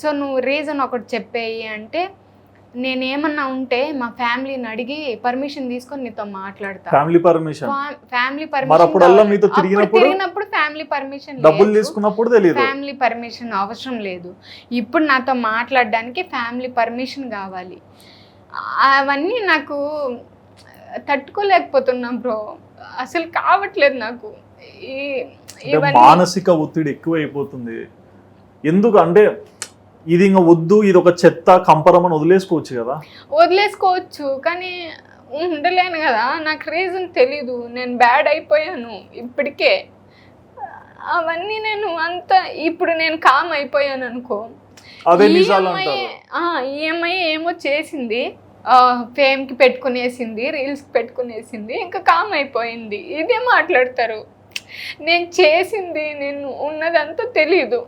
So నువ్వు reason ఒకటి చెప్పేయి అంటే నేనేమన్నా ఉంటే మా ఫ్యామిలీని అడిగి పర్మిషన్ తీసుకొని నీతో మాట్లాడతా. ఫ్యామిలీ పర్మిషన్ తిరిగినప్పుడు ఫ్యామిలీ పర్మిషన్, డబ్బులు తీసుకున్నప్పుడు తెలియదు, ఫ్యామిలీ పర్మిషన్ అవసరం లేదు. ఇప్పుడు నాతో మాట్లాడడానికి ఫ్యామిలీ పర్మిషన్ కావాలి. అవన్నీ నాకు తట్టుకోలేకపోతున్నా బ్రో, అసలు కావట్లేదు నాకు. మానసిక ఒత్తిడి ఎక్కువ అయిపోతుంది. ఎందుకు అంటే ఇది ఇంకా వద్దు, ఇది ఒక చెత్త కంపరం అని వదిలేసుకోవచ్చు కానీ ఉండలేను కదా. నాకు రీజన్ తెలీదు, నేను బ్యాడ్ అయిపోయాను ఇప్పటికే. అవన్నీ నేను ఇప్పుడు నేను కామ్ అయిపోయాను అనుకో. ఈఎంఐ ఏమో చేసింది, ఫేమ్కి పెట్టుకునేసింది, రీల్స్కి పెట్టుకునేసింది, ఇంకా కామ్ అయిపోయింది. ఇదే మాట్లాడతారు. నేను చేసింది, నేను ఉన్నదంతా తెలీదు.